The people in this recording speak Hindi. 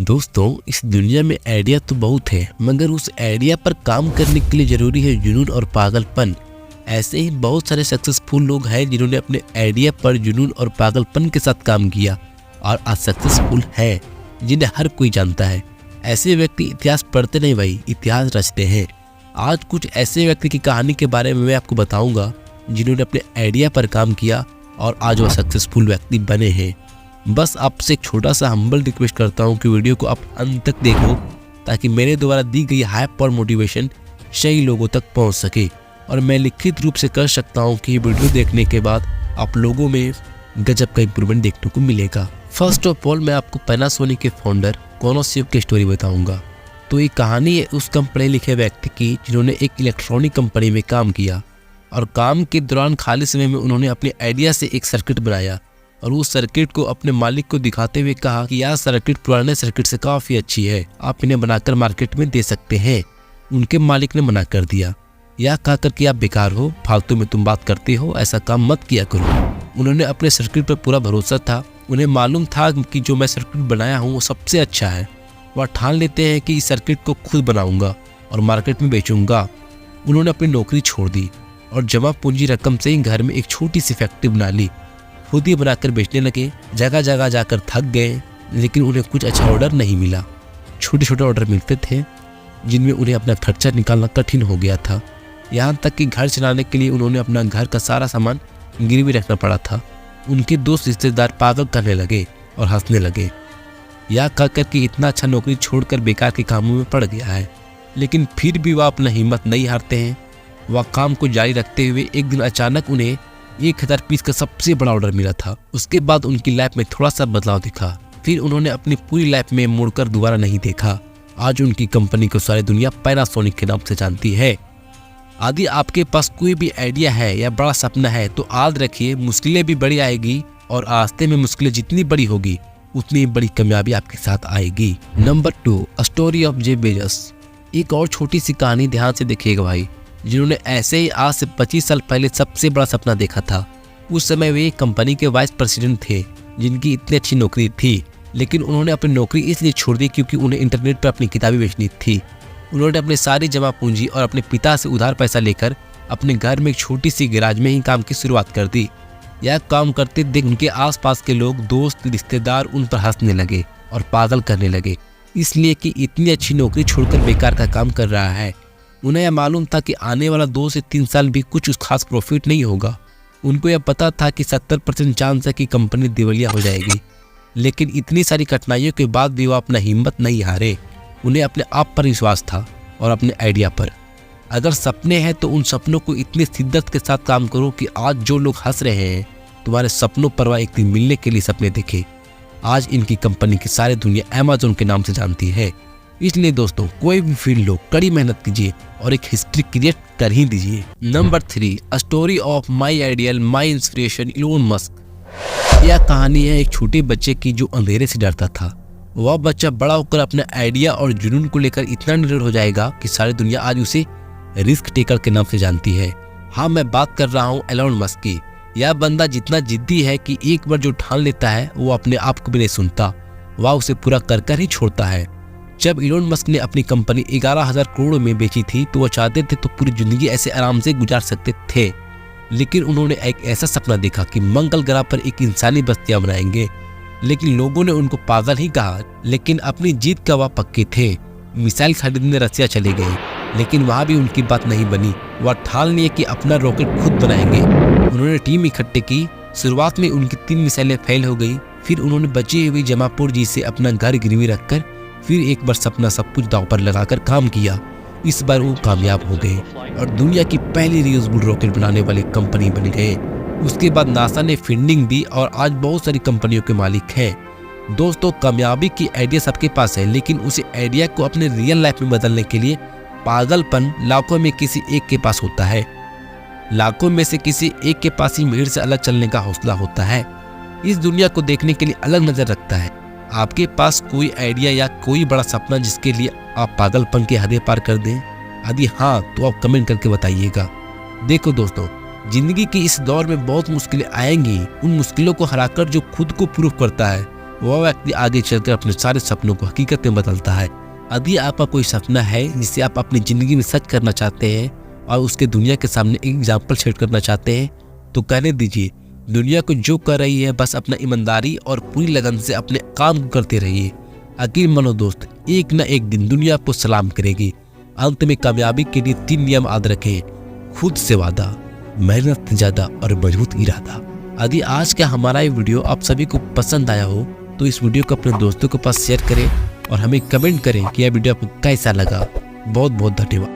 दोस्तों, इस दुनिया में आइडिया तो बहुत है, मगर उस आइडिया पर काम करने के लिए जरूरी है जुनून और पागलपन। ऐसे ही बहुत सारे सक्सेसफुल लोग हैं जिन्होंने अपने आइडिया पर जुनून और पागलपन के साथ काम किया और आज सक्सेसफुल है, जिन्हें हर कोई जानता है। ऐसे व्यक्ति इतिहास पढ़ते नहीं भाई, इतिहास रचते हैं। आज कुछ ऐसे व्यक्ति की कहानी के बारे में मैं आपको बताऊंगा जिन्होंने अपने आइडिया पर काम किया और आज वह सक्सेसफुल व्यक्ति बने हैं। बस आपसे एक छोटा सा हम्बल रिक्वेस्ट करता हूं कि वीडियो को आप अंत तक देखो ताकि मेरे द्वारा दी गई हाइप और मोटिवेशन सही लोगों तक पहुंच सके और मैं लिखित रूप से कर सकता हूं कि वीडियो देखने के बाद आप लोगों में गजब का इंप्रूवमेंट देखने को मिलेगा। फर्स्ट ऑफ ऑल मैं आपको पैनासोनिक के फाउंडर कोनोशिव की स्टोरी बताऊंगा। तो ये कहानी है उस कम पढ़े लिखे व्यक्ति की जिन्होंने एक इलेक्ट्रॉनिक कंपनी में काम किया और काम के दौरान खाली समय में उन्होंने अपने आइडिया से एक सर्किट बनाया और उस सर्किट को अपने मालिक को दिखाते हुए कहा कि यह सर्किट पुराने सर्किट से काफ़ी अच्छी है, आप इन्हें बनाकर मार्केट में दे सकते हैं। उनके मालिक ने मना कर दिया, यह कहकर कि आप बेकार हो, फालतू में तुम बात करते हो, ऐसा काम मत किया करो। उन्होंने अपने सर्किट पर पूरा भरोसा था, उन्हें मालूम था कि जो मैं सर्किट बनाया हूँ वो सबसे अच्छा है। वह ठान लेते हैं कि इस सर्किट को खुद बनाऊंगा और मार्केट में बेचूंगा। उन्होंने अपनी नौकरी छोड़ दी और जमा पूंजी रकम से ही घर में एक छोटी सी फैक्ट्री बना ली। खुद ही बनाकर बेचने लगे। जगह जगह जाकर थक गए, लेकिन उन्हें कुछ अच्छा ऑर्डर नहीं मिला। छोटे छोटे ऑर्डर मिलते थे जिनमें उन्हें अपना खर्चा निकालना कठिन हो गया था। यहाँ तक कि घर चलाने के लिए उन्होंने अपना घर का सारा सामान गिरवी रखना पड़ा था। उनके दोस्त रिश्तेदार पागल करने लगे और हंसने लगे, यह कहकर कि इतना अच्छा नौकरी छोड़कर बेकार के कामों में पड़ गया है। लेकिन फिर भी वह अपना हिम्मत नहीं हारते हैं। वह काम को जारी रखते हुए एक दिन अचानक उन्हें 1000 पीस का सबसे बड़ा ऑर्डर मिला था। उसके बाद उनकी लाइफ में थोड़ा सा बदलाव दिखा। फिर उन्होंने अपनी पूरी लाइफ में मुड़कर दोबारा नहीं देखा। आज उनकी कंपनी को सारी दुनिया पैनासोनिक के नाम से जानती है। यदि आपके पास कोई भी आइडिया है या बड़ा सपना है तो याद रखिए, मुश्किलें भी बड़ी आएगी और रास्ते में मुश्किलें जितनी बड़ी होगी उतनी बड़ी कामयाबी आपके साथ आएगी। Number 2, story of Jeff Bezos. एक और छोटी सी कहानी ध्यान से देखिएगा भाई, जिन्होंने ऐसे ही आज से 25 साल पहले सबसे बड़ा सपना देखा था। उस समय वे एक कंपनी के वाइस प्रेसिडेंट थे जिनकी इतनी अच्छी नौकरी थी, लेकिन उन्होंने अपनी नौकरी इसलिए छोड़ दी क्योंकि उन्हें इंटरनेट पर अपनी किताबें बेचनी थी। उन्होंने अपनी सारी जमा पूंजी और अपने पिता से उधार पैसा लेकर अपने घर में एक छोटी सी गैराज में ही काम की शुरुआत कर दी। यह काम करते देख उनके आसपास के लोग, दोस्त, रिश्तेदार उन पर हंसने लगे और पागल करने लगे, इसलिए कि इतनी अच्छी नौकरी छोड़कर बेकार का काम कर रहा है। उन्हें यह मालूम था कि आने वाला 2 से 3 साल भी कुछ खास प्रॉफिट नहीं होगा। उनको यह पता था कि 70% चांस है कि कंपनी दिवालिया हो जाएगी। लेकिन इतनी सारी कठिनाइयों के बाद भी वो अपना हिम्मत नहीं हारे। उन्हें अपने आप पर विश्वास था और अपने आइडिया पर। अगर सपने हैं तो उन सपनों को इतनी शिद्दत के साथ काम करो कि आज जो लोग हंस रहे हैं तुम्हारे सपनों पर वह एक दिन मिलने के लिए सपने देखे। आज इनकी कंपनी की सारी दुनिया अमेज़न के नाम से जानती है। इसलिए दोस्तों, कोई भी फील्ड लो, कड़ी मेहनत कीजिए और एक हिस्ट्री क्रिएट कर ही दीजिए। Number 3, story of my ideal my inspiration Elon Musk. यह कहानी है एक छोटे बच्चे की जो अंधेरे से डरता था। वह बच्चा बड़ा होकर अपने आइडिया और जुनून को लेकर इतना निडर हो जाएगा कि सारी दुनिया आज उसे रिस्क टेकर के नाम से जानती है। हाँ, मैं बात कर रहा हूँ एलोन मस्क की। यह बंदा जितना जिद्दी है कि एक बार जो ठान लेता है वो अपने आप को भी नहीं सुनता, वह उसे पूरा कर ही छोड़ता है। जब इलोन मस्क ने अपनी कंपनी 11,000 करोड़ में बेची थी तो वह चाहते थे तो पूरी जिंदगी ऐसे आराम से गुजार सकते थे, लेकिन उन्होंने एक ऐसा सपना देखा कि मंगल ग्रह पर एक इंसानी बस्तियां बनाएंगे। लेकिन लोगों ने उनको पागल ही कहा, लेकिन अपनी जीत का वह पक्के थे। मिसाइल खरीदने रसिया चले गए, लेकिन वहां भी उनकी बात नहीं बनी। वह ठान लिए कि अपना रॉकेट खुद बनाएंगे। उन्होंने टीम इकट्ठे की। शुरुआत में उनकी 3 मिसाइलें फेल हो गई। फिर उन्होंने बची हुई जमा पूंजी से अपना घर गिरवी रखकर फिर एक बार सपना सब कुछ दांव पर लगाकर काम किया। इस बार वो कामयाब हो गए और दुनिया की पहली रियूजेबल रॉकेट बनाने वाली कंपनी बन गए। उसके बाद नासा ने फंडिंग दी और आज बहुत सारी कंपनियों के मालिक हैं। दोस्तों, कामयाबी की आइडिया सबके पास है, लेकिन उसे आइडिया को अपने रियल लाइफ में बदलने के लिए पागलपन लाखों में किसी एक के पास होता है। लाखों में से किसी एक के पास ही भीड़ से अलग चलने का हौसला होता है। इस दुनिया को देखने के लिए अलग नजर रखता है। आपके पास कोई आइडिया या कोई बड़ा सपना जिसके लिए आप पागलपन की हदें पार कर दें? यदि हाँ तो आप कमेंट करके बताइएगा। देखो दोस्तों, जिंदगी की इस दौर में बहुत मुश्किलें आएंगी। उन मुश्किलों को हराकर जो खुद को प्रूफ करता है वह व्यक्ति आगे चलकर अपने सारे सपनों को हकीकत में बदलता है। यदि आपका कोई सपना है जिसे आप अपनी ज़िंदगी में सच करना चाहते हैं और उसके दुनिया के सामने एक एग्जाम्पल सेट करना चाहते हैं तो कहने दीजिए। दुनिया को जो कर रही है बस अपना ईमानदारी और पूरी लगन से अपने काम को करते रहिए। यकीन मानो दोस्त, एक न एक दिन दुनिया आपको सलाम करेगी। अंत में कामयाबी के लिए 3 नियम याद रखें। खुद से वादा, मेहनत ज़्यादा और मजबूत इरादा। यदि आज का हमारा ये वीडियो आप सभी को पसंद आया हो तो इस वीडियो को अपने दोस्तों के पास शेयर करें और हमें कमेंट करें कि यह वीडियो आपको कैसा लगा। बहुत बहुत धन्यवाद।